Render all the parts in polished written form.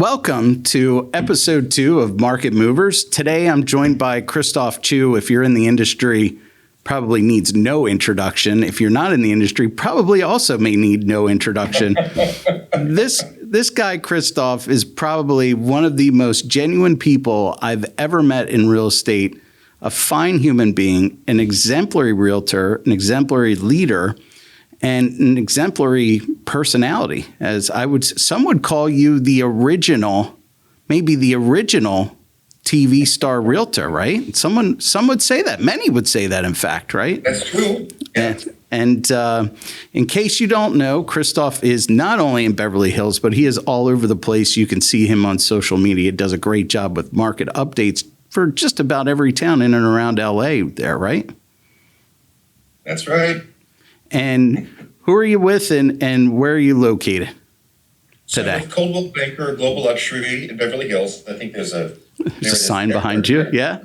Welcome to episode 2 of Market Movers. Today I'm joined by Christophe Choo. If you're in the industry, probably needs no introduction. If you're not in the industry, probably also may need no introduction. This guy, Christophe, is probably one of the most genuine people I've ever met in real estate, a fine human being, an exemplary realtor, an exemplary leader, and an exemplary personality. Some would call you the original, maybe the original TV star realtor, right? Some would say that. Many would say that, in fact, right? That's true. Yeah. And in case you don't know, Christophe is not only in Beverly Hills, but he is all over the place. You can see him on social media. Does a great job with market updates for just about every town in and around LA there, right? That's right. And who are you with and where are you located today? So Coldwell Banker Global Luxury in Beverly Hills. I think there's a sign behind you. Yeah.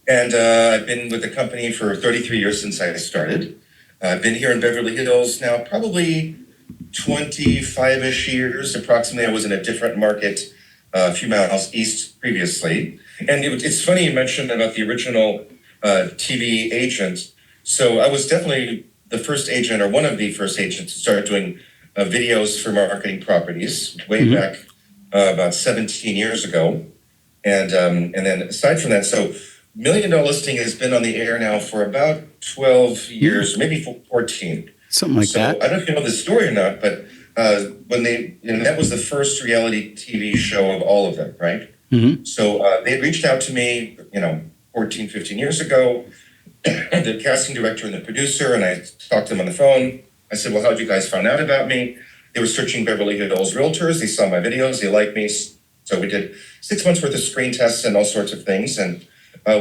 And I've been with the company for 33 years since I started. I've been here in Beverly Hills now probably 25-ish years. Approximately, I was in a different market a few miles east previously. And it's funny you mentioned about the original TV agent. So I was definitely the first agent, or one of the first agents, to start doing videos for marketing properties way back about 17 years ago. And then aside from that, so $1 Million Listing has been on the air now for about 12 years, maybe 14. Something like that. I don't know if you know the story or not, but when that was the first reality TV show of all of them, right? Mm-hmm. So they had reached out to me, 14, 15 years ago, the casting director and the producer, and I talked to them on the phone. I said, well, how'd you guys find out about me? They were searching Beverly Hills realtors. They saw my videos. They liked me. So we did 6 months worth of screen tests and all sorts of things. And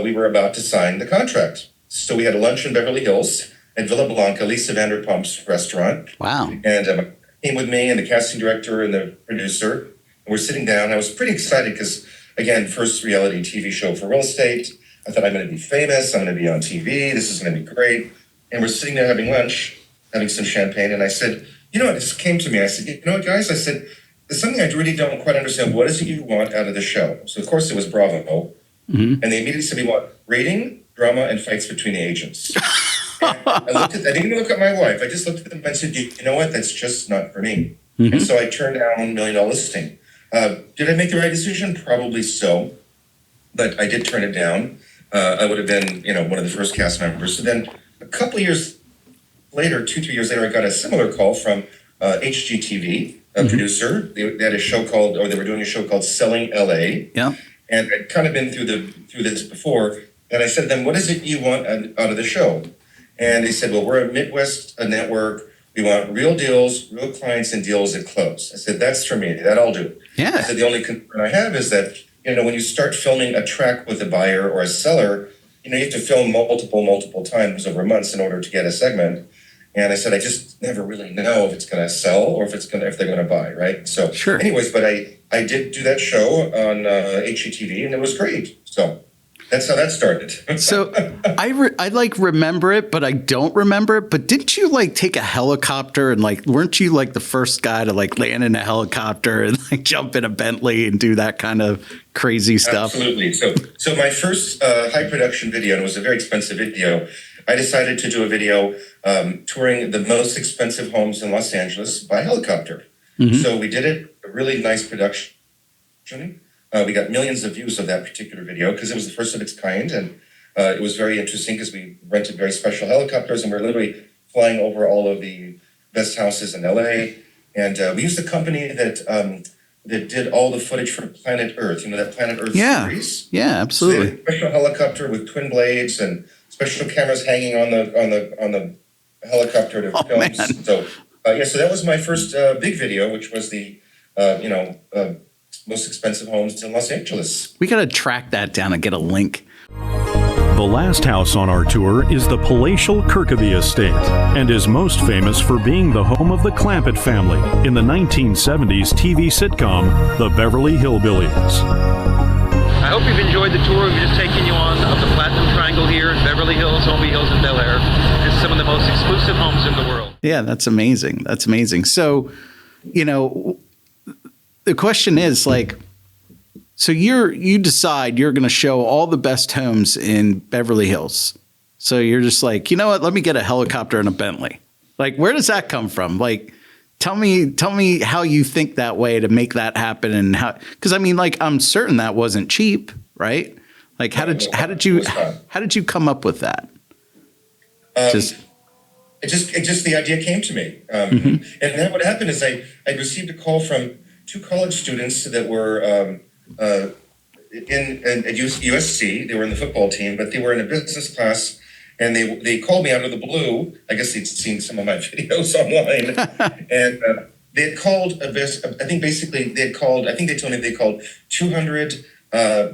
we were about to sign the contract. So we had a lunch in Beverly Hills at Villa Blanca, Lisa Vanderpump's restaurant. Wow. And came with me and the casting director and the producer. And we're sitting down. I was pretty excited because, again, first reality TV show for real estate. I thought, I'm going to be famous. I'm going to be on TV. This is going to be great. And we're sitting there having lunch, having some champagne. And I said, it just came to me. I said, you know what, guys? I said, there's something I really don't quite understand. What is it you want out of the show? So, of course, it was Bravo. Mm-hmm. And they immediately said, we want rating, drama, and fights between the agents. I didn't even look at my wife. I just looked at them and said, you know what? That's just not for me. Mm-hmm. And so I turned down $1 Million Listing. Did I make the right decision? Probably so. But I did turn it down. I would have been, one of the first cast members. So then a couple of years later, 2-3 years later, I got a similar call from HGTV, a producer. They had a show they were doing a show called Selling LA. Yeah. And I'd kind of been through this before. And I said to them, what is it you want out of the show? And they said, well, we're a Midwest network. We want real deals, real clients, and deals that close. I said, that's for me. That I'll do. Yeah. I said, the only concern I have is that, when you start filming a track with a buyer or a seller, you have to film multiple times over months in order to get a segment. And I said, I just never really know if it's going to sell or if they're going to buy, right? So, sure. Anyways, but I did do that show on HGTV, and it was great. So that's how that started. So I remember it, but I don't remember it. But didn't you take a helicopter and weren't you the first guy to land in a helicopter and jump in a Bentley and do that kind of crazy stuff? Absolutely. So my first high production video, and it was a very expensive video, I decided to do a video touring the most expensive homes in Los Angeles by helicopter. Mm-hmm. So we did it, a really nice production. We got millions of views of that particular video because it was the first of its kind. And it was very interesting because we rented very special helicopters and we're literally flying over all of the best houses in LA. And we used a company that did all the footage for Planet Earth, that Planet Earth series. Yeah, absolutely. So they had a special helicopter with twin blades and special cameras hanging on the helicopter to film. Man. So so that was my first big video, which was the most expensive homes in Los Angeles. We got to track that down and get a link. The last house on our tour is the palatial Kirkby Estate and is most famous for being the home of the Clampett family in the 1970s TV sitcom The Beverly Hillbillies. I hope you've enjoyed the tour. We've just taken you on up the Platinum Triangle here in Beverly Hills, Holmby Hills, and Bel Air. It's some of the most exclusive homes in the world. Yeah, that's amazing. That's amazing. So, the question is like, so you decide you're going to show all the best homes in Beverly Hills. So you're just like, you know what? Let me get a helicopter and a Bentley. Like, where does that come from? Like, tell me how you think that way to make that happen, and how? Because I mean, like, I'm certain that wasn't cheap, right? Like, how did you come up with that? It just the idea came to me, and then what happened is I received a call from two college students that were at USC. They were in the football team, but they were in a business class, and they called me out of the blue. I guess they'd seen some of my videos online, and they had called. I think they told me they called 200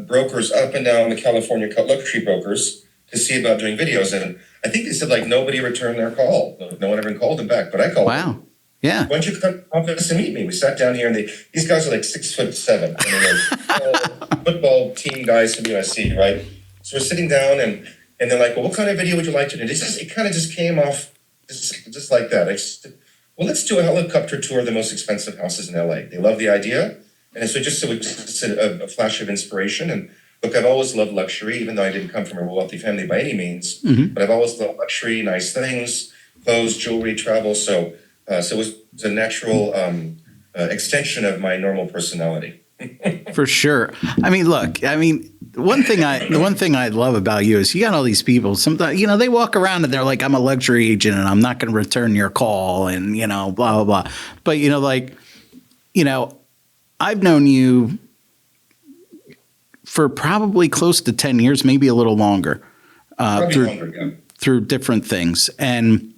brokers up and down the California luxury brokers to see about doing videos, and I think they said like nobody returned their call. No one ever called them back, but I called. Wow. Them. Yeah. Why don't you come to the office and meet me? We sat down here, and these guys are like 6'7", and they're football team guys from USC, right? So we're sitting down, and they're like, "Well, what kind of video would you like to do?" It kind of just came off just like that. Well, let's do a helicopter tour of the most expensive houses in LA. They love the idea, and so just a flash of inspiration. And look, I've always loved luxury, even though I didn't come from a wealthy family by any means. But I've always loved luxury, nice things, clothes, jewelry, travel. So it was a natural extension of my normal personality. For sure. I mean, look, the one thing I love about you is you got all these people. Sometimes, they walk around and they're like, I'm a luxury agent and I'm not going to return your call and, blah, blah, blah. But, I've known you for probably close to 10 years, maybe a little longer, through different things. And,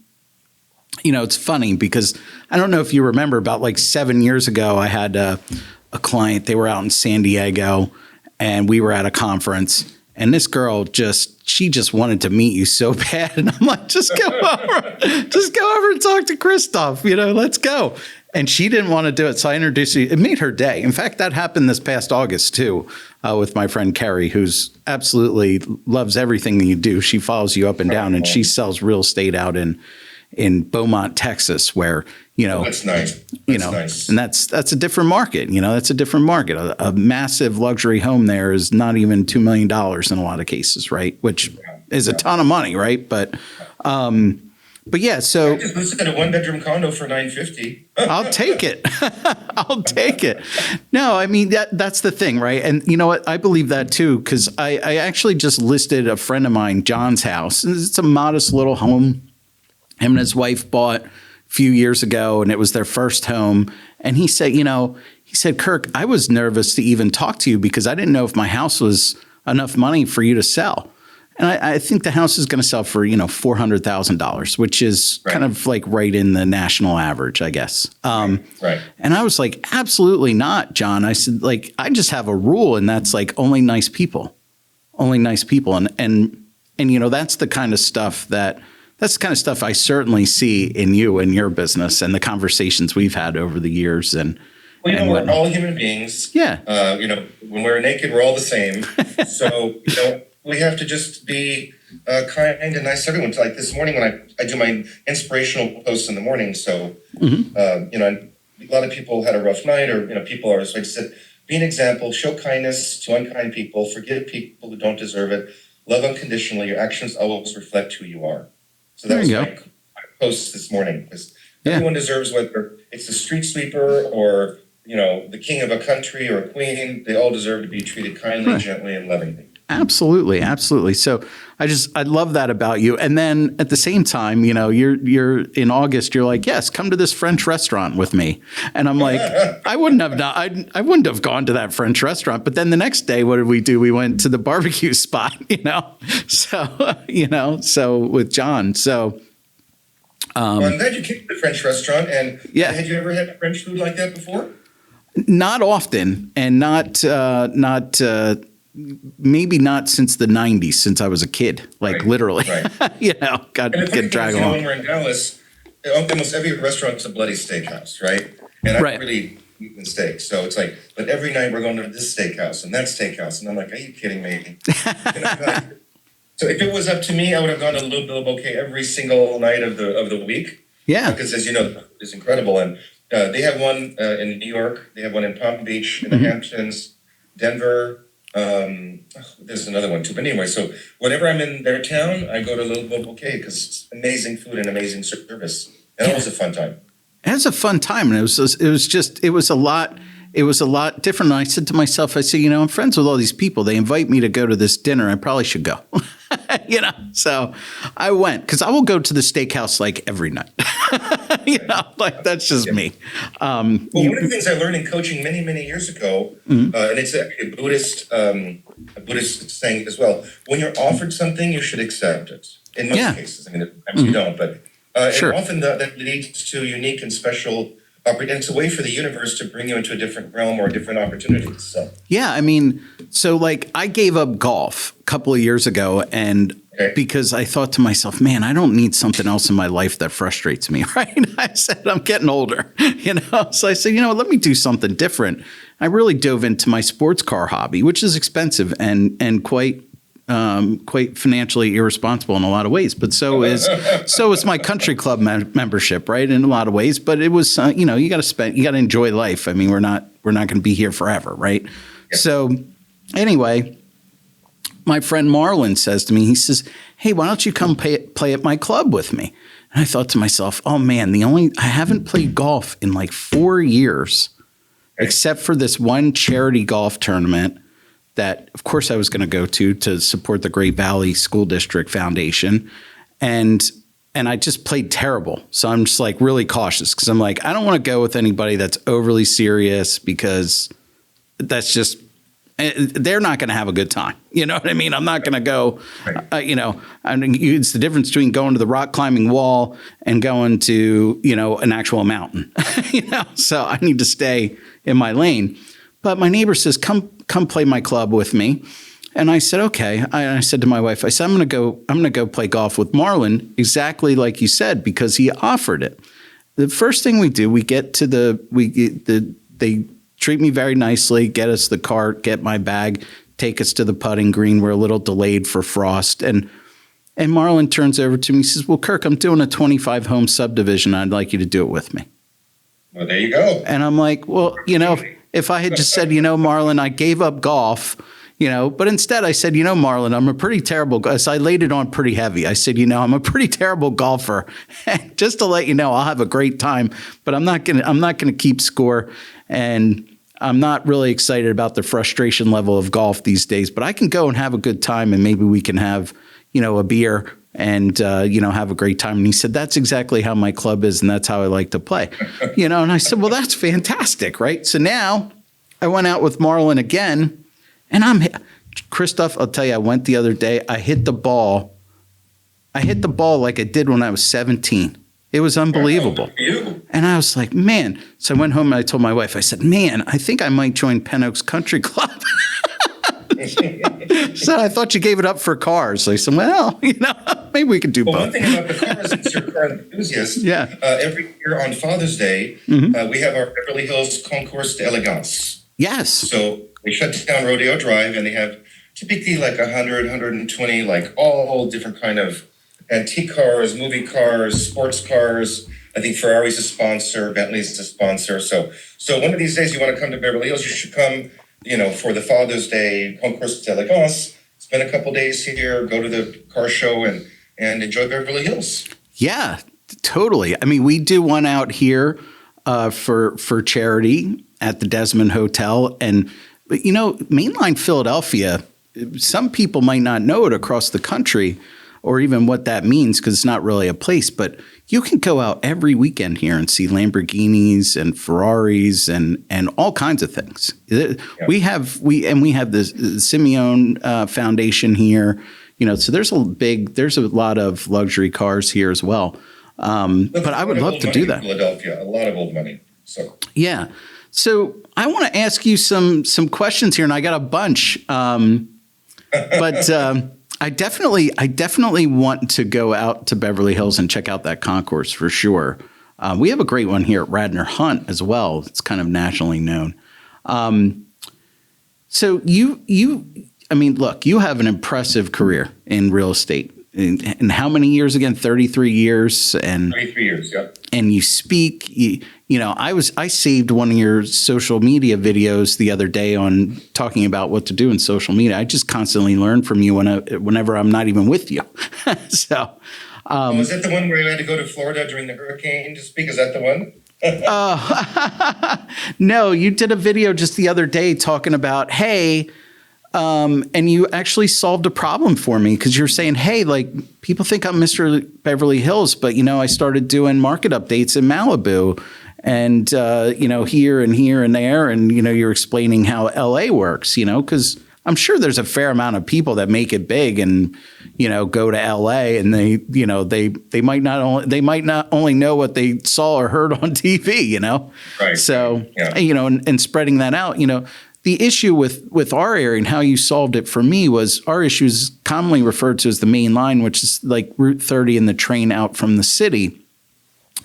it's funny because I don't know if you remember, about like 7 years ago, I had a client. They were out in San Diego and we were at a conference, and this girl she just wanted to meet you so bad. And I'm like, just go over and talk to Christophe, let's go. And she didn't want to do it. So I introduced you. It made her day. In fact, that happened this past August too, with my friend Carrie, who's absolutely loves everything that you do. She follows you up and down, and she sells real estate out in Beaumont, Texas, where, that's nice. Nice. And that's a different market. That's a different market. A massive luxury home there is not even $2 million in a lot of cases, right? Which is a ton of money, right? But yeah, so I just listed a 1-bedroom condo for $950. I'll take it. I'll take it. No, I mean, that's the thing, right? And you know what? I believe that too, because I actually just listed a friend of mine, John's house. It's a modest little home him and his wife bought a few years ago, and it was their first home. And he said, Kirk, I was nervous to even talk to you because I didn't know if my house was enough money for you to sell. And I think the house is going to sell for, $400,000, which is kind of like right in the national average, I guess. Right. And I was like, absolutely not, John. I said, like, I just have a rule, and that's like only nice people. And that's the kind of stuff I certainly see in you and your business and the conversations we've had over the years. And we're all human beings. Yeah. When we're naked, we're all the same. So, we have to just be kind and nice to everyone. Like this morning when I do my inspirational posts in the morning. So, a lot of people had a rough night, or, so I just said, be an example, show kindness to unkind people, forgive people who don't deserve it, love unconditionally. Your actions always reflect who you are. So that was my post this morning, because everyone deserves, whether it's a street sweeper or, the king of a country or a queen, they all deserve to be treated kindly, gently, and lovingly. Absolutely. Absolutely. So I love that about you. And then at the same time, you're in August, you're like, yes, come to this French restaurant with me. And I'm like, I wouldn't have gone to that French restaurant. But then the next day, what did we do? We went to the barbecue spot, so with John. So, well, I'm glad you came to the French restaurant. And had you ever had French food like that before? Not often, and maybe not since the 90s, since I was a kid, literally, got dragged along. When we're in Dallas, almost every restaurant's a bloody steakhouse, right? And I really eat steak. So it's like, but every night we're going to this steakhouse and that steakhouse. And I'm like, are you kidding me? So if it was up to me, I would have gone to Little Bill Bouquet every single night of the week. Yeah. Because as you know, it's incredible. And They have one in New York. They have one in Palm Beach, in the Hamptons, Denver. There's another one too. But anyway, so whenever I'm in their town, I go to Little Bow Bouquet because it's amazing food and amazing service. And it was a fun time. It was a fun time, and it was a lot. It was a lot different. And I said to myself, I said, I'm friends with all these people. They invite me to go to this dinner. I probably should go. So I went because I will go to the steakhouse like every night. Like that's just me. One of the things I learned in coaching many, many years ago, and it's a Buddhist saying as well. When you're offered something, you should accept it. In most cases, I mean, sometimes you don't, but Sure. and often that leads to unique and special. And it's a way for the universe to bring you into a different realm or different opportunities. So. Yeah, I mean, so like I gave up golf a couple of years ago, and because I thought to myself, man, I don't need something else in my life that frustrates me, right? I said, I'm getting older, So I said, let me do something different. I really dove into my sports car hobby, which is expensive and quite financially irresponsible in a lot of ways, but so is my country club membership, right? In a lot of ways, but it was you got to enjoy life. I mean, we're not going to be here forever, right? Yeah. So anyway, my friend Marlon says to me, he says, "Hey, why don't you come play at my club with me?" And I thought to myself, "Oh man, I haven't played golf in like 4 years, except for this one charity golf tournament." That, of course, I was going to go to support the Great Valley School District Foundation. And I just played terrible. So I'm just like really cautious because I'm like, I don't want to go with anybody that's overly serious because that's just, they're not going to have a good time. You know what I mean? I'm not going to go, I mean, it's the difference between going to the rock climbing wall and going to, an actual mountain, so I need to stay in my lane. But my neighbor says, come play my club with me. And I said, okay. I said to my wife, I said, I'm going to go play golf with Marlon, exactly like you said, because he offered it. The first thing we do, we get to they treat me very nicely, get us the cart, get my bag, take us to the putting green. We're a little delayed for frost. And Marlon turns over to me, he says, well, Kirk, I'm doing a 25 home subdivision. I'd like you to do it with me. Well, there you go. And I'm like, well, if I had just said, Marlon, I gave up golf, but instead I said, Marlon, I'm a pretty terrible, so I laid it on pretty heavy. I said, I'm a pretty terrible golfer. Just to let you know, I'll have a great time, but I'm not going to keep score. And I'm not really excited about the frustration level of golf these days, but I can go and have a good time and maybe we can have, a beer and, have a great time. And he said, that's exactly how my club is. And that's how I like to play, and I said, well, that's fantastic. Right. So now I went out with Marlon again and Christophe, I'll tell you, I went the other day, I hit the ball like I did when I was 17. It was unbelievable. And I was like, man. So I went home and I told my wife, I said, man, I think I might join Pen Oaks Country Club. So I thought you gave it up for cars. I said, well, maybe we could do both. One thing about the cars, since you're a car enthusiast, every year on Father's Day, we have our Beverly Hills Concours d'Elegance. Yes. So they shut down Rodeo Drive and they have typically like 100, 120, like all different kind of antique cars, movie cars, sports cars. I think Ferrari's a sponsor, Bentley's a sponsor. So one of these days you want to come to Beverly Hills, you should come, for the Father's Day Concours d'Elegance, spend a couple days here, go to the car show and enjoy Beverly Hills. Yeah, totally. I mean, we do one out here for charity at the Desmond Hotel. And, mainline Philadelphia, some people might not know it across the country or even what that means because it's not really a place, but you can go out every weekend here and see Lamborghinis and Ferraris and all kinds of things. Yeah. We have the Simeon Foundation here, so there's a lot of luxury cars here as well. But I would love to do that. Philadelphia, a lot of old money. So yeah. So I want to ask you some questions here, and I got a bunch. But I definitely want to go out to Beverly Hills and check out that concourse for sure. We have a great one here at Radnor Hunt as well. It's kind of nationally known. So look, you have an impressive career in real estate. in how many years again? 33 years. And 33 years, yeah. And you speak, I saved one of your social media videos the other day on talking about what to do in social media. I just constantly learn from you whenever I'm not even with you. So, was that the one where you had to go to Florida during the hurricane to speak? Is that the one? No, you did a video just the other day talking about, hey, and you actually solved a problem for me because you're saying, hey, like people think I'm Mr. Beverly Hills, but, I started doing market updates in Malibu and, here and here and there. And, you're explaining how LA works, because I'm sure there's a fair amount of people that make it big and, go to LA and they might not only know what they saw or heard on TV, Right. So, yeah. And spreading that out, the issue with our area and how you solved it for me was our issue is commonly referred to as the main line, which is like Route 30 and the train out from the city.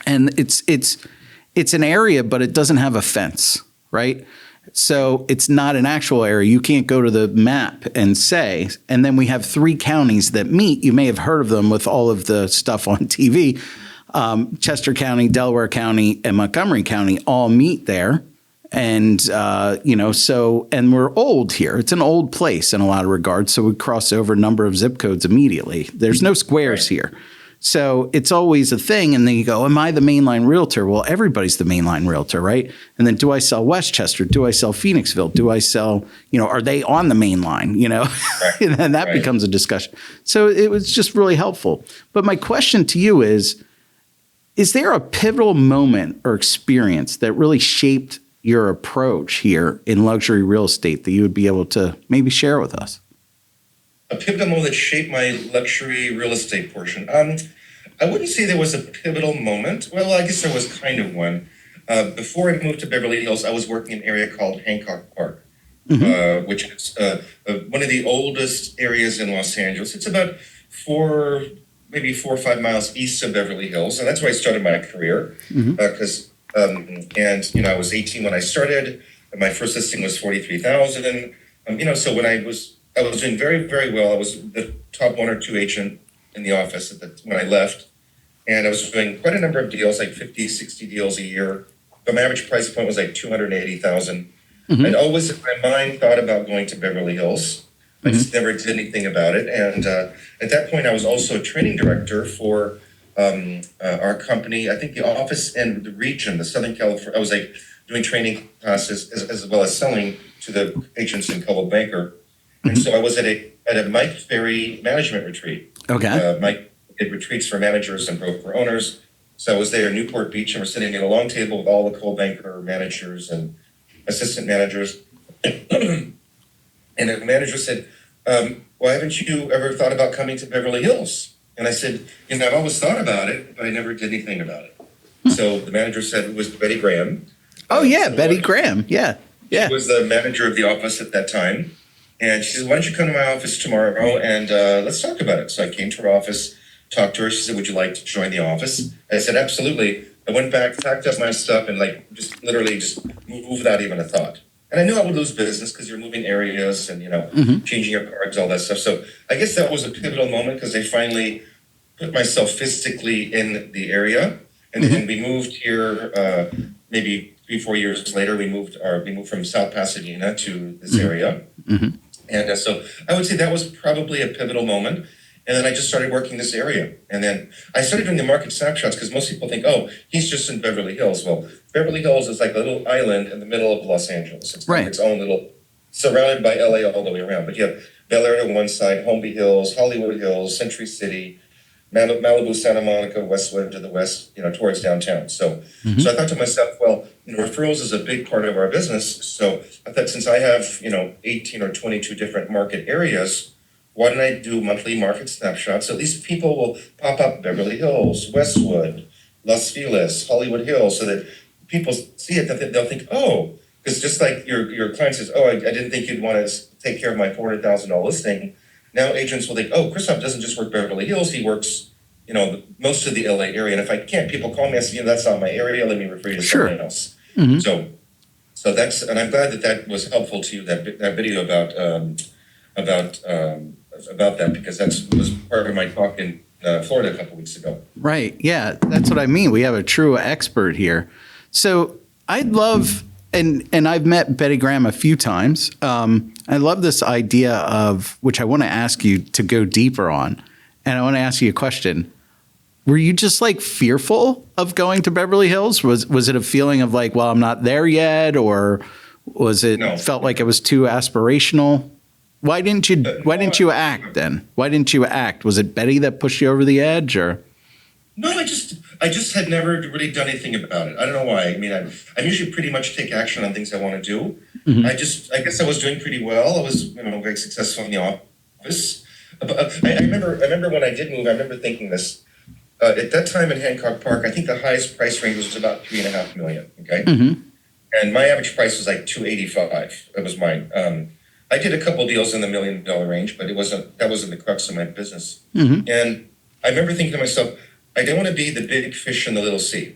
And it's an area, but it doesn't have a fence, right? So it's not an actual area. You can't go to the map and say, and then we have 3 counties that meet. You may have heard of them with all of the stuff on TV. Chester County, Delaware County, and Montgomery County all meet there. And, and we're old here. It's an old place in a lot of regards. So we cross over a number of zip codes immediately. There's no squares here. So it's always a thing. And then you go, am I the mainline realtor? Well, everybody's the mainline realtor, right? And then do I sell Westchester? Do I sell Phoenixville? Do I sell, are they on the main line? Right. And then that becomes a discussion. So it was just really helpful. But my question to you is there a pivotal moment or experience that really shaped your approach here in luxury real estate that you would be able to maybe share with us? A pivotal moment that shaped my luxury real estate portion. I wouldn't say there was a pivotal moment. Well, I guess there was kind of one. Before I moved to Beverly Hills, I was working in an area called Hancock Park, which is one of the oldest areas in Los Angeles. It's about 4 or 5 miles east of Beverly Hills, and that's where I started my career. Because I was 18 when I started. My first listing was 43,000. So when I was doing very, very well. I was the top 1 or 2 agent in the office when I left. And I was doing quite a number of deals, like 50, 60 deals a year. But my average price point was like 280,000. I'd always in my mind thought about going to Beverly Hills. I just never did anything about it. And at that point, I was also a training director for our company, I think the office in the region, the Southern California. I was like doing training classes as well as selling to the agents in Coldwell Banker. And so I was at a Mike Ferry management retreat. Okay. Mike did retreats for managers and broker owners. So I was there in Newport Beach, and we're sitting at a long table with all the Coldwell Banker managers and assistant managers. And the manager said, well, haven't you ever thought about coming to Beverly Hills? And I said, I've always thought about it, but I never did anything about it. So the manager said it was Betty Graham. Oh, yeah, Betty Graham. Yeah. She was the manager of the office at that time. And she said, why don't you come to my office tomorrow and let's talk about it. So I came to her office, talked to her. She said, would you like to join the office? I said, absolutely. I went back, packed up my stuff, and just literally moved without even a thought. And I knew I would lose business because you're moving areas and, changing your cards, all that stuff. So I guess that was a pivotal moment because I finally put myself physically in the area. And then we moved here maybe 3-4 years later. We moved from South Pasadena to this area. And so I would say that was probably a pivotal moment. And then I just started working this area. And then I started doing the market snapshots because most people think, oh, he's just in Beverly Hills. Well, Beverly Hills is like a little island in the middle of Los Angeles. It's like its own little, surrounded by LA all the way around. But you have Bel Air to one side, Holmby Hills, Hollywood Hills, Century City, Malibu, Santa Monica, Westwood to the west, towards downtown. So I thought to myself, well, referrals is a big part of our business. So I thought since I have, 18 or 22 different market areas, why don't I do monthly market snapshots? At least people will pop up Beverly Hills, Westwood, Los Feliz, Hollywood Hills, so that people see it, that they'll think, oh, because just like your client says, oh, I didn't think you'd want to take care of my $400,000 listing. Now agents will think, oh, Christophe doesn't just work Beverly Hills, he works, most of the LA area. And if I can't, people call me and say, that's not my area, let me refer you to someone else. So that's, and I'm glad that was helpful to you, that video about about that because that was part of my talk in Florida a couple weeks ago. Right. Yeah, that's what I mean. We have a true expert here. So I'd love, and I've met Betty Graham a few times. I love this idea of, which I want to ask you to go deeper on. And I want to ask you a question. Were you just like fearful of going to Beverly Hills? Was it a feeling of like, well, I'm not there yet? Or was it felt like it was too aspirational? Why didn't you act then? Why didn't you act? Was it Betty that pushed you over the edge or? No, I just had never really done anything about it. I don't know why. I mean, I usually pretty much take action on things I want to do. Mm-hmm. I guess I was doing pretty well. I was, very successful in the office. I remember when I did move, I remember thinking this. At that time in Hancock Park, I think the highest price range was about $3.5 million. Okay. Mm-hmm. And my average price was like $285. That was mine. I did a couple deals in the $1 million range, but that wasn't the crux of my business. Mm-hmm. And I remember thinking to myself, I don't want to be the big fish in the little sea.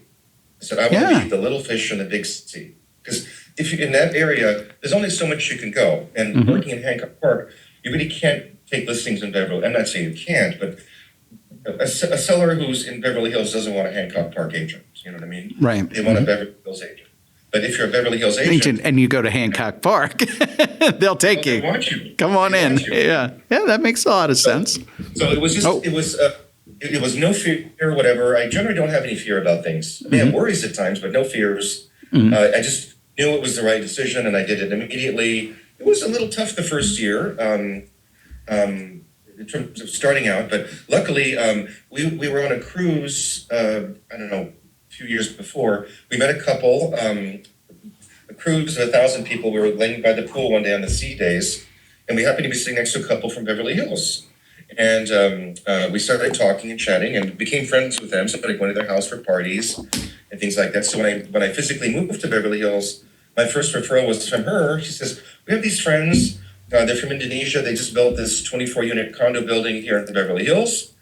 I said, I want to be the little fish in the big sea. Because if you're in that area, there's only so much you can go. And working in Hancock Park, you really can't take listings in Beverly. I'm not saying you can't, but a seller who's in Beverly Hills doesn't want a Hancock Park agent. You know what I mean? Right. They want a Beverly Hills agent. But if you're a Beverly Hills agent and you go to Hancock Park, they'll take you. They want you. Come on in. Yeah, that makes a lot of sense. So it was just it was no fear or whatever. I generally don't have any fear about things. I may have worries at times, but no fears. I just knew it was the right decision, and I did it immediately. It was a little tough the first year in terms of starting out, but luckily we were on a cruise. I don't know. Few years before, we met a couple, a cruise of 1,000 people. We were laying by the pool one day on the sea days, and we happened to be sitting next to a couple from Beverly Hills. And we started talking and chatting and became friends with them. Somebody went to their house for parties and things like that. So when I physically moved to Beverly Hills, my first referral was from her. She says, we have these friends. They're from Indonesia. They just built this 24-unit condo building here in the Beverly Hills.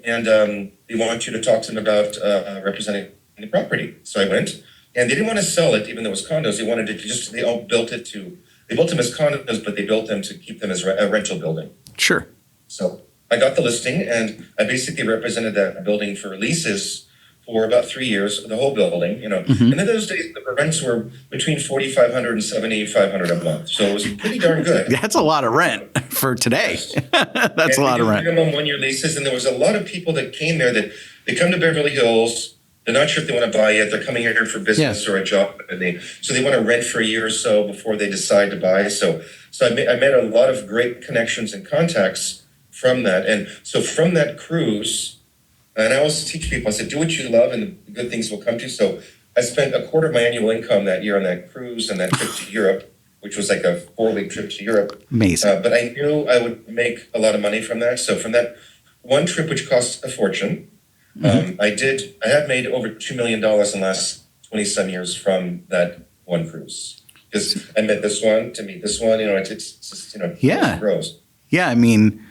And they want you to talk to them about representing the property. So I went, and they didn't want to sell it, even though it was condos. They wanted it to they built them as condos, but they built them to keep them as a rental building. Sure. So I got the listing, and I basically represented that building for leases for about 3 years, the whole building, And in those days, the rents were between $4,500 and $7,500 a month. So it was pretty darn good. That's a lot of rent for today. That's a lot of rent. Minimum 1-year leases, and there was a lot of people that came there that they come to Beverly Hills. They're not sure if they want to buy yet. They're coming here for business or a job, and so they want to rent for a year or so before they decide to buy. So I made a lot of great connections and contacts from that. And so from that cruise, and I always teach people, I said, do what you love and the good things will come to you. So I spent a quarter of my annual income that year on that cruise and that trip to Europe, which was like a 4-week trip to Europe. Amazing. But I knew I would make a lot of money from that. So from that one trip, which cost a fortune, I have made over $2 million in the last 20-some years from that one cruise. Because I met this one to meet this one, it's just, it grows. Yeah, I mean,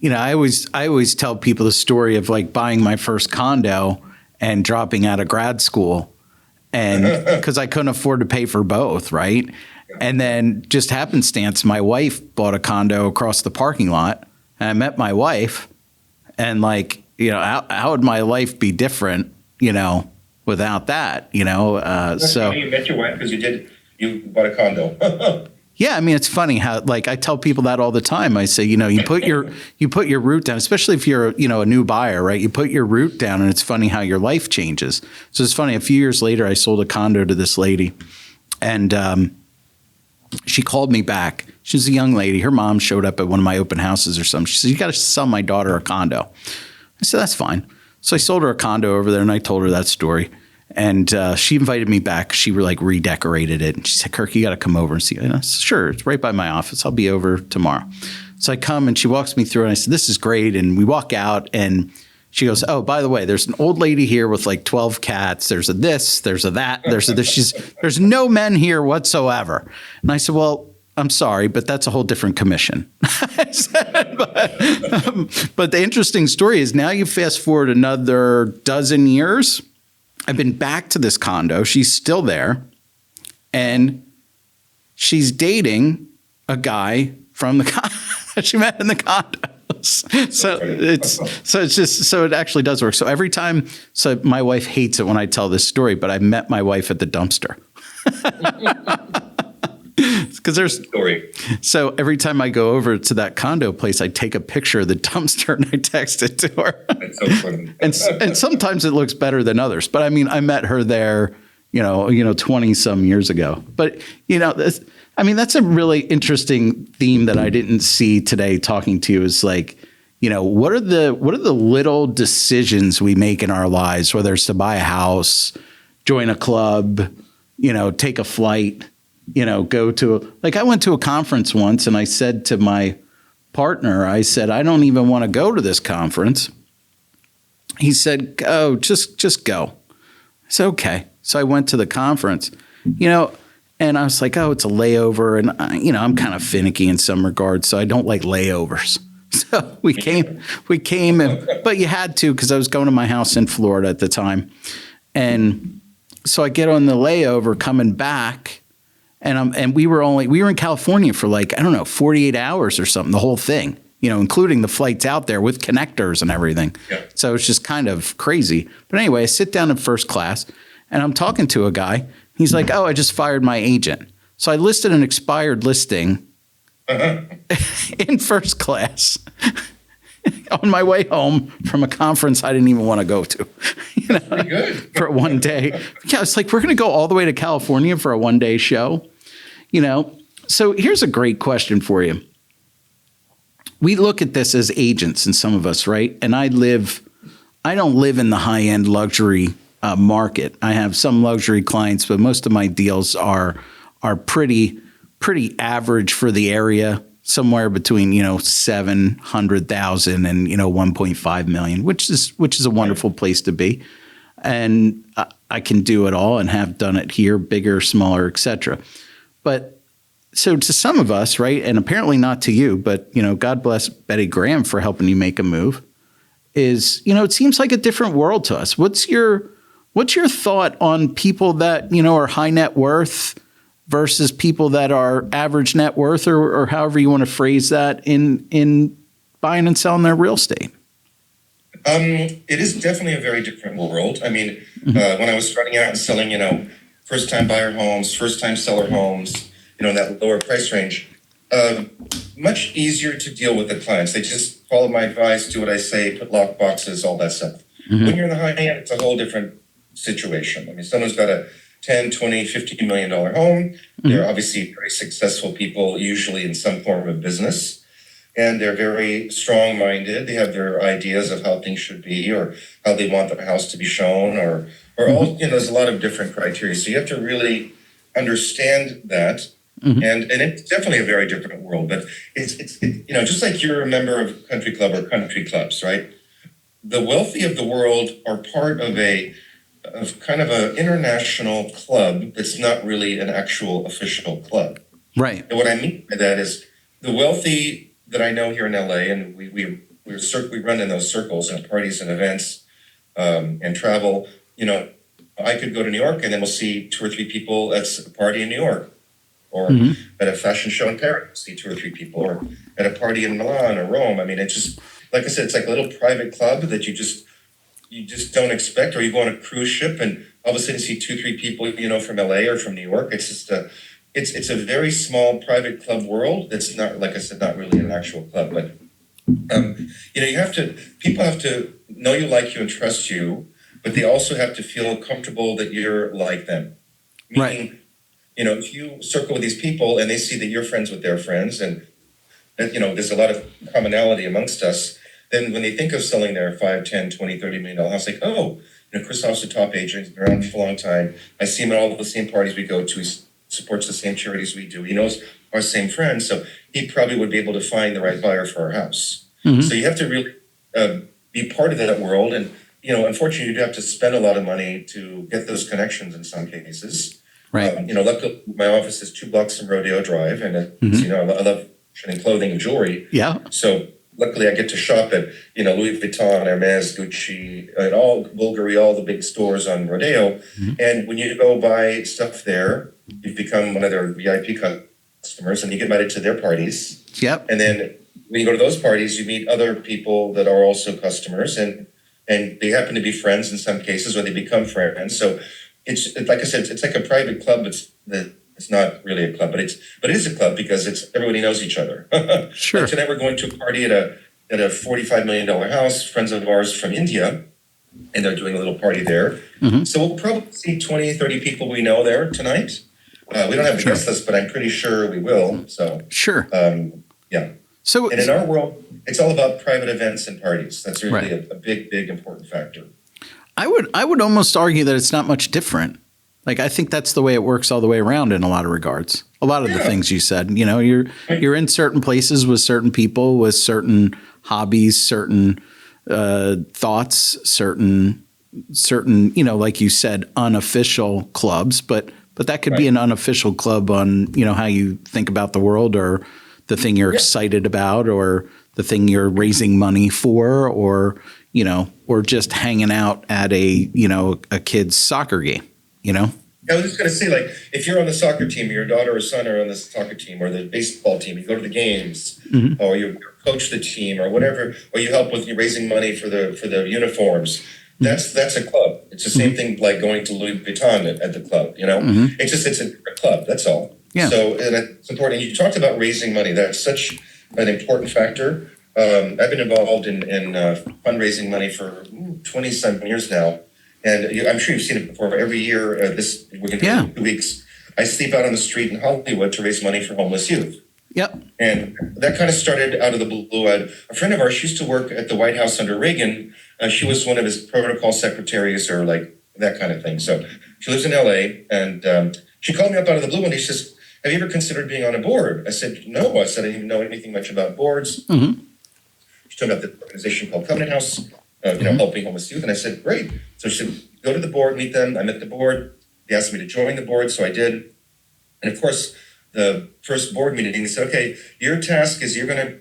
I always tell people the story of like buying my first condo and dropping out of grad school, and because I couldn't afford to pay for both, right? Yeah. And then just happenstance, my wife bought a condo across the parking lot, and I met my wife, and like, how would my life be different, without that, so. You met your wife because you bought a condo. Yeah, I mean, it's funny how, like, I tell people that all the time. I say, you put your root down, especially if you're, a new buyer, right? You put your root down, and it's funny how your life changes. So it's funny. A few years later, I sold a condo to this lady, and she called me back. She's a young lady. Her mom showed up at one of my open houses or something. She said, you got to sell my daughter a condo. I said, that's fine. So I sold her a condo over there, and I told her that story. And she invited me back. She redecorated it. And she said, Kirk, you got to come over and see. And I said, sure, it's right by my office. I'll be over tomorrow. So I come, and she walks me through, and I said, this is great. And we walk out, and she goes, oh, by the way, there's an old lady here with like 12 cats. There's a this, there's a that, there's a this. There's no men here whatsoever. And I said, well, I'm sorry, but that's a whole different commission. I said, but the interesting story is now you fast forward another dozen years. I've been back to this condo. She's still there. And she's dating a guy from the condo that she met in the condo. So it actually does work. So every time, so my wife hates it when I tell this story, but I met my wife at the dumpster. Because Story. so every time I go over to that condo place, I take a picture of the dumpster and I text it to her. That's so funny. and sometimes it looks better than others. But I mean, I met her there, 20 some years ago. But that's a really interesting theme that I didn't see today talking to you. Is like, what are the little decisions we make in our lives, whether it's to buy a house, join a club, take a flight. Go to I went to a conference once and I said to my partner, I said, I don't even want to go to this conference. He said, go, just go. I said, okay. So I went to the conference, and I was like, oh, it's a layover. And, I'm kind of finicky in some regards, so I don't like layovers. So we came, but you had to, because I was going to my house in Florida at the time. And so I get on the layover coming back. And we were in California for 48 hours or something, the whole thing, including the flights out there with connectors and everything. Yeah. So it's just kind of crazy. But anyway, I sit down in first class and I'm talking to a guy. He's like, oh, I just fired my agent. So I listed an expired listing in first class on my way home from a conference I didn't even want to go to, Pretty good. for one day. Yeah, it's like, we're going to go all the way to California for a one-day show, So here's a great question for you. We look at this as agents, and some of us, right? And I don't live in the high-end luxury market. I have some luxury clients, but most of my deals are pretty average for the area. Somewhere between 700,000 and 1.5 million, which is a wonderful place to be, and I can do it all and have done it here, bigger, smaller, etc. But so to some of us, right, and apparently not to you, but God bless Betty Graham for helping you make a move. Is it seems like a different world to us. What's your thought on people that are high net worth versus people that are average net worth, or however you want to phrase that, in buying and selling their real estate? It is definitely a very different world. I mean, when I was starting out and selling, first-time buyer homes, first-time seller homes, in that lower price range, much easier to deal with the clients. They just follow my advice, do what I say, put lock boxes, all that stuff. When you're in the high end, it's a whole different situation. I mean, someone's got a 10, 20, $50 million home. They're obviously very successful people, usually in some form of business. And they're very strong-minded. They have their ideas of how things should be, or how they want their house to be shown, or all, there's a lot of different criteria. So you have to really understand that. And it's definitely a very different world. But it's just like you're a member of a country club or country clubs, right? The wealthy of the world are part of kind of an international club that's not really an actual official club. Right. And what I mean by that is the wealthy that I know here in LA, and we run in those circles and parties and events and travel. I could go to New York and then we'll see 2 or 3 people at a party in New York, or at a fashion show in Paris, see 2 or 3 people, or at a party in Milan or Rome. I mean, it's just, like I said, it's like a little private club that you just don't expect. Or you go on a cruise ship and all of a sudden see 2, 3 people, from LA or from New York. It's just it's a very small private club world that's not, like I said, not really an actual club. But people have to know you, like you, and trust you, but they also have to feel comfortable that you're like them. Meaning, if you circle with these people and they see that you're friends with their friends, and that, there's a lot of commonality amongst us, then when they think of selling their $5, $10, $20, $30 million house, like, oh, Christophe's a top agent, he's been around for a long time. I see him at all the same parties we go to. He supports the same charities we do. He knows our same friends, so he probably would be able to find the right buyer for our house. So you have to really be part of that world. And, unfortunately, you do have to spend a lot of money to get those connections in some cases. Right. Luckily, my office is 2 blocks from Rodeo Drive, and I love fashioning clothing and jewelry. Yeah. So luckily, I get to shop at Louis Vuitton, Hermes, Gucci, and all Bulgari, all the big stores on Rodeo. And when you go buy stuff there, you've become one of their VIP customers, and you get invited to their parties. Yep. And then when you go to those parties, you meet other people that are also customers, and they happen to be friends in some cases, or they become friends. So it's like I said, it's like a private club. It's not really a club, but it is a club because everybody knows each other. Sure. Like tonight we're going to a party at a $45 million house, friends of ours from India, and they're doing a little party there. Mm-hmm. So we'll probably see 20, 30 people we know there tonight. We don't have the guest list, but I'm pretty sure we will. So Sure. yeah. So, And in our world, it's all about private events and parties. That's really Right. a big, big important factor. I would almost argue that it's not much different. Like, I think that's the way it works all the way around in a lot of regards. A lot of the things you said, you're in certain places with certain people, with certain hobbies, certain thoughts, certain, like you said, unofficial clubs, but that could be an unofficial club on, how you think about the world, or the thing you're excited about, or the thing you're raising money for, or just hanging out at a kid's soccer game, I was just going to say, like, if you're on the soccer team, your daughter or son are on the soccer team or the baseball team, you go to the games, or you coach the team or whatever, or you help with raising money for the uniforms. That's a club. It's the same thing like going to Louis Vuitton at the club. It's a club. That's all. Yeah. So and it's important. You talked about raising money. That's such an important factor. I've been involved in fundraising money for 20-some years now. And I'm sure you've seen it before. Every year, we're going to do 2 weeks, I sleep out on the street in Hollywood to raise money for homeless youth. Yep. And that kind of started out of the blue. A friend of ours, she used to work at the White House under Reagan. She was one of his protocol secretaries, or like that kind of thing. So she lives in LA, and she called me up out of the blue one day. She says, "Have you ever considered being on a board?" I said, "No." I said, "I didn't even know anything much about boards." Mm-hmm. She told me about the organization called Covenant House. Helping homeless youth. And I said, great. So she said, go to the board, meet them. I met the board. They asked me to join the board, so I did. And of course, the first board meeting, they said, okay, your task is you're gonna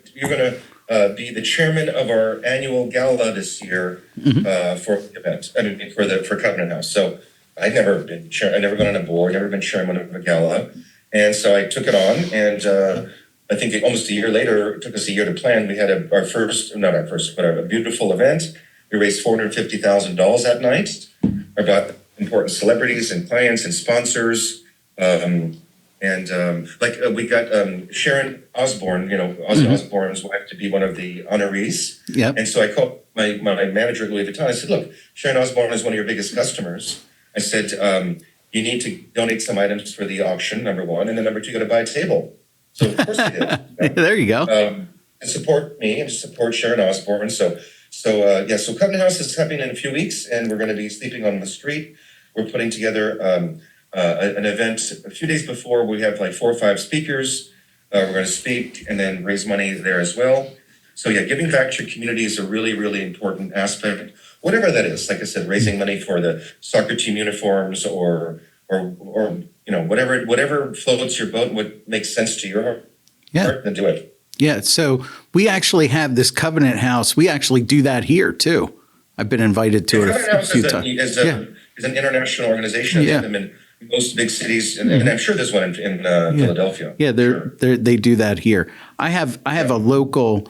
be the chairman of our annual gala this year for the event. I mean, for Covenant House. So I'd never been I'd never gone on a board, never been chairman of a gala, and so I took it on. And I think almost a year later, it took us a year to plan. We had a beautiful event. We raised $450,000 that night. I brought important celebrities and clients and sponsors. We got Sharon Osbourne, Ozzy Osbourne's wife, to be one of the honorees. Yep. And so I called my manager at Louis Vuitton. I said, look, Sharon Osbourne is one of your biggest customers. I said, you need to donate some items for the auction, number one. And then number two, you got to buy a table. So of course we did. There you go. To support me and to support Sharon Osbourne. So Covenant House is happening in a few weeks, and we're going to be sleeping on the street. We're putting together an event a few days before. We have like 4 or 5 speakers. We're going to speak and then raise money there as well. So giving back to your community is a really, really important aspect. Whatever that is, like I said, raising money for the soccer team uniforms, or whatever floats your boat and what makes sense to your heart, then do it. Yeah. So we actually have this Covenant House. We actually do that here too. I've been invited to it a few times. Is an international organization. I've seen them in most big cities, and I'm sure there's one in Philadelphia. Yeah, they do that here. I have a local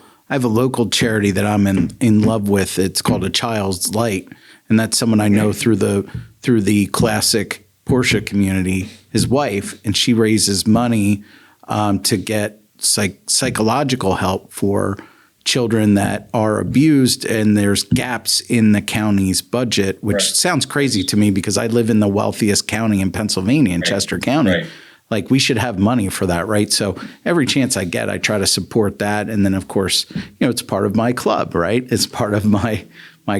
charity that I'm in love with. It's called A Child's Light, and that's someone I know through the classic Porsche community. His wife, and she raises money to get psychological help for children that are abused, and there's gaps in the county's budget, which sounds crazy to me because I live in the wealthiest county in Pennsylvania, in Chester County. Right. Like, we should have money for that, right? So every chance I get, I try to support that. And then, of course, it's part of my club, right? It's part of my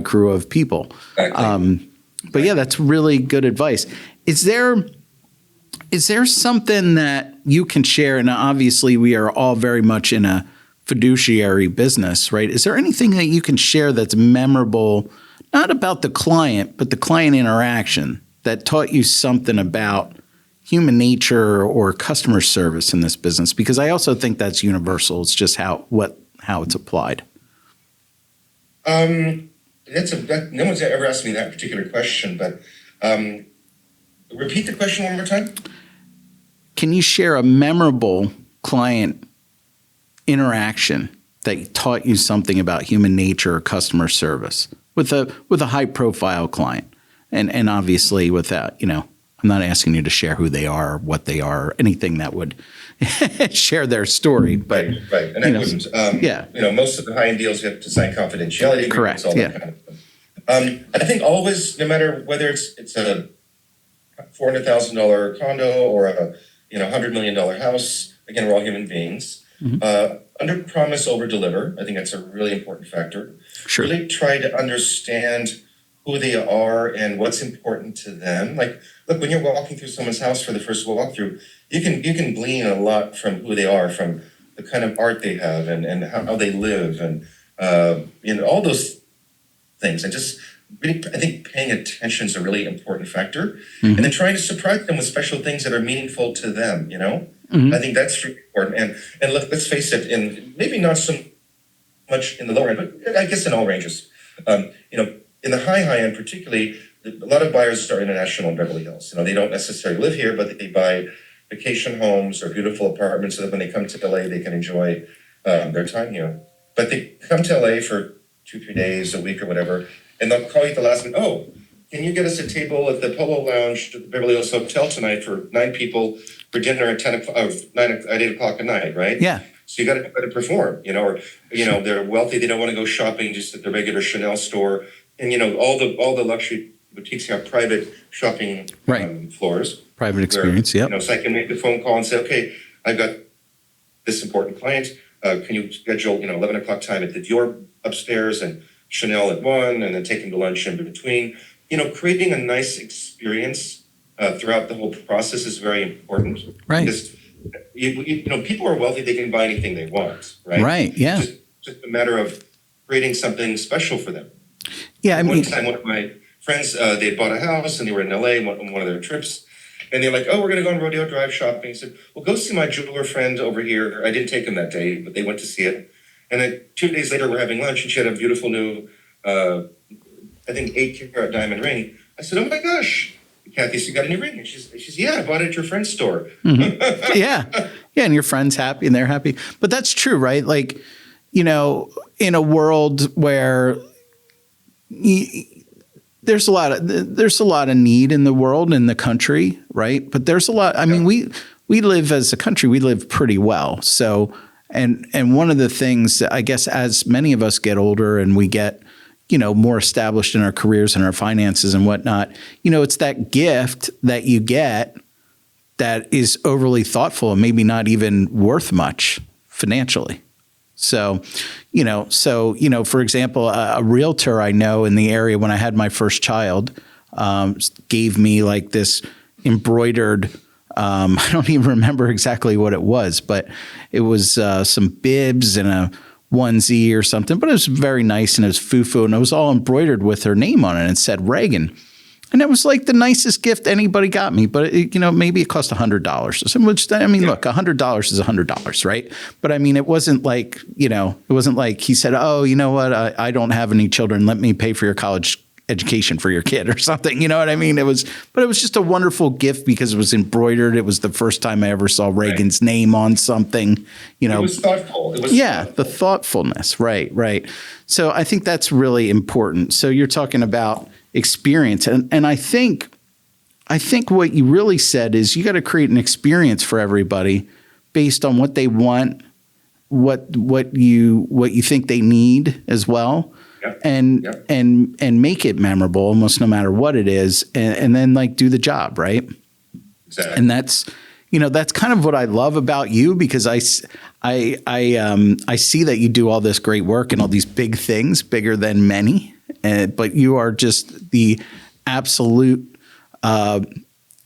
crew of people. Exactly. But yeah, that's really good advice. Is there something that you can share? And obviously, we are all very much in a fiduciary business, right? Is there anything that you can share that's memorable, not about the client, but the client interaction, that taught you something about human nature or customer service in this business? Because I also think that's universal. It's just how it's applied. No one's ever asked me that particular question, but repeat the question one more time. Can you share a memorable client interaction that taught you something about human nature or customer service with a high profile client? And obviously with that, I'm not asking you to share who they are, what they are, anything that would share their story. But right. And I wouldn't. Most of the high-end deals you have to sign confidentiality agreements, all that kind of stuff. I think always, no matter whether it's a $400,000 condo or a $100 million house, again, we're all human beings. Under promise, over deliver. I think that's a really important factor. Sure. Really try to understand who they are and what's important to them. Like, look, when you're walking through someone's house for the first walkthrough, you can glean a lot from who they are, from the kind of art they have and how they live and all those things. And just really, I think paying attention is a really important factor. And then trying to surprise them with special things that are meaningful to them, I think that's really important. And look, let's face it, and maybe not so much in the lower end, but I guess in all ranges. In the high end particularly, a lot of buyers are international in Beverly Hills. They don't necessarily live here, but they buy vacation homes or beautiful apartments so that when they come to LA, they can enjoy their time here. But they come to LA for 2-3 days, a week or whatever, and they'll call you at the last minute, oh, can you get us a table at the Polo Lounge at the Beverly Hills Hotel tonight for 9 people for dinner at 8 o'clock at night, right? Yeah. So you got to perform, or they're wealthy, they don't want to go shopping just at the regular Chanel store, and all the luxury boutiques have private shopping floors, private experience. Where, so I can make the phone call and say, okay, I've got this important client. Can you schedule 11 o'clock time at the Dior upstairs and Chanel at 1, and then take them to lunch in between. Creating a nice experience throughout the whole process is very important. Right. Because people are wealthy; they can buy anything they want. Right. Right. Yeah. Just a matter of creating something special for them. Yeah. One time, one of my friends, they had bought a house and they were in LA on one of their trips. And they're like, oh, we're going to go on Rodeo Drive shopping. I said, well, go see my jeweler friend over here. I didn't take him that day, but they went to see it. And then 2 days later, we're having lunch, and she had a beautiful new, I think, 8-carat diamond ring. I said, oh my gosh, Kathy, so you got a new ring? And she said, yeah, I bought it at your friend's store. Yeah. And your friend's happy and they're happy. But that's true, right? Like, in a world where there's a lot of need in the world, in the country, right? But there's a lot. I mean, we live as a country, we live pretty well. So, and one of the things that I guess as many of us get older and we get, more established in our careers and our finances and whatnot, it's that gift that you get that is overly thoughtful and maybe not even worth much financially. So, for example, a realtor I know in the area when I had my first child gave me like this embroidered, I don't even remember exactly what it was, but it was some bibs and a onesie or something, but it was very nice and it was foo-foo and it was all embroidered with her name on it and it said Reagan. And it was like the nicest gift anybody got me, but maybe it cost $100 or something, which look, $100 is $100, right? But I mean, it wasn't like, it wasn't like he said, oh, you know what? I don't have any children. Let me pay for your college education for your kid or something. You know what I mean? It was just a wonderful gift because it was embroidered. It was the first time I ever saw Reagan's name on something, It was thoughtful. The thoughtfulness. Right. So I think that's really important. So you're talking about experience. And I think what you really said is you got to create an experience for everybody based on what they want, what you think they need as well. And make it memorable almost no matter what it is. And then like do the job. Right. Exactly. And that's kind of what I love about you, because I see that you do all this great work and all these big things, bigger than many. But you are just the absolute.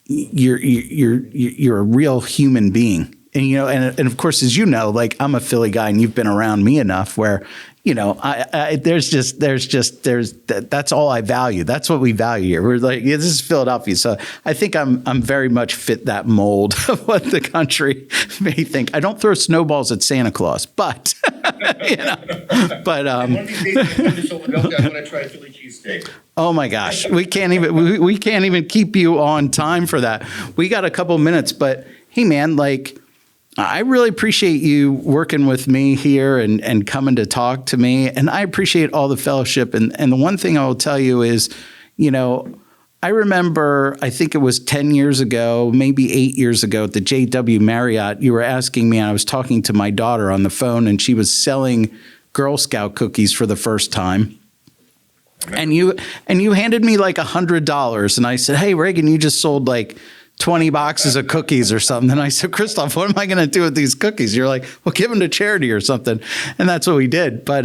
You're a real human being, and of course, as like I'm a Philly guy, and you've been around me enough where. That's all I value. That's what we value here. We're like, this is Philadelphia. So I think I'm very much fit that mold of what the country may think. I don't throw snowballs at Santa Claus, but, One of these days, I come to Philadelphia, I want to try a Philly cheesesteak. Oh my gosh. We can't even keep you on time for that. We got a couple minutes, but hey man, like, I really appreciate you working with me here and coming to talk to me. And I appreciate all the fellowship. And the one thing I will tell you is, I remember, I think it was 10 years ago, maybe 8 years ago at the JW Marriott, you were asking me, and I was talking to my daughter on the phone, and she was selling Girl Scout cookies for the first time. And you handed me like $100. And I said, hey, Reagan, you just sold like 20 boxes of cookies or something. And I said, Christophe, what am I going to do with these cookies? You're like, well, give them to charity or something. And that's what we did. But,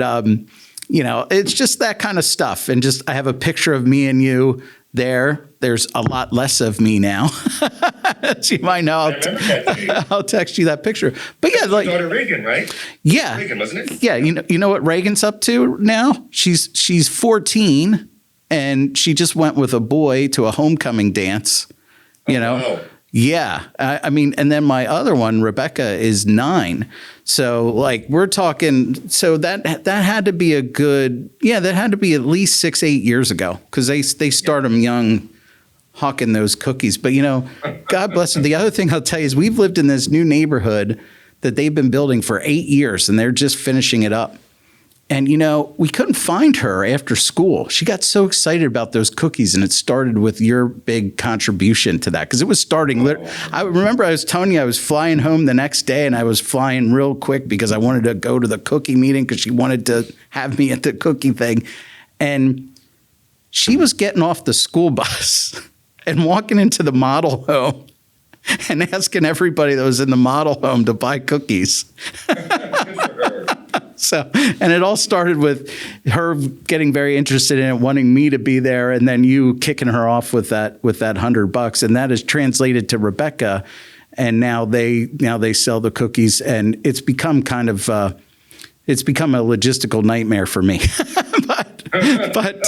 it's just that kind of stuff. And just, I have a picture of me and you there. There's a lot less of me now. As you might know, I'll text you that picture. But yeah, like daughter Reagan, right? Yeah. Reagan, wasn't it? Yeah. You know what Reagan's up to now? She's 14 and she just went with a boy to a homecoming dance. Wow. Yeah. I mean, and then my other one, Rebecca, is 9. So like we're talking, so that had to be that had to be at least 6-8 years ago because they start them young hawking those cookies. But, God bless them. The other thing I'll tell you is we've lived in this new neighborhood that they've been building for 8 years and they're just finishing it up. And, we couldn't find her after school. She got so excited about those cookies, and it started with your big contribution to that because it was starting. I remember I was telling you I was flying home the next day, and I was flying real quick because I wanted to go to the cookie meeting because she wanted to have me at the cookie thing. And she was getting off the school bus and walking into the model home and asking everybody that was in the model home to buy cookies. So, and it all started with her getting very interested in it, wanting me to be there, and then you kicking her off with that $100, and that is translated to Rebecca, and now they sell the cookies, and it's become kind of it's become a logistical nightmare for me. but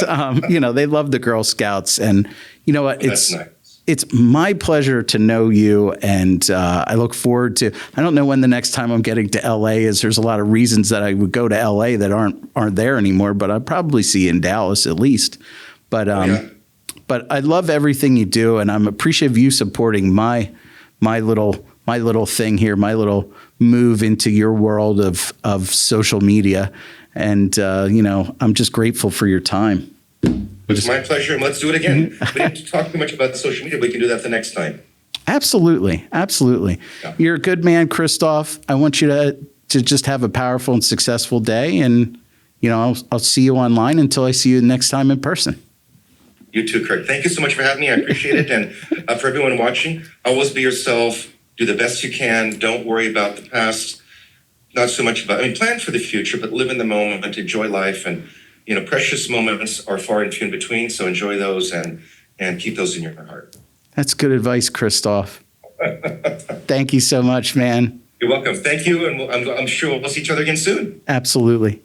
they love the Girl Scouts, and you know what? That's nice. It's my pleasure to know you, and I look forward to. I don't know when the next time I'm getting to LA is. There's a lot of reasons that I would go to LA that aren't there anymore, but I'll probably see you in Dallas at least. But but I love everything you do, and I'm appreciative of you supporting my little thing here, my little move into your world of social media, and I'm just grateful for your time. It's my pleasure, and let's do it again. We didn't talk too much about the social media. We can do that the next time. Absolutely. Yeah. You're a good man, Christophe. I want you to just have a powerful and successful day, and I'll see you online until I see you next time in person. You too, Kirk. Thank you so much for having me. I appreciate it, and for everyone watching, always be yourself. Do the best you can. Don't worry about the past. Not so much about. Plan for the future, but live in the moment. Enjoy life, and precious moments are far and few in between, so enjoy those and keep those in your heart. That's good advice, Christophe. Thank you so much, man. You're welcome. Thank you, and I'm sure we'll see each other again soon. Absolutely.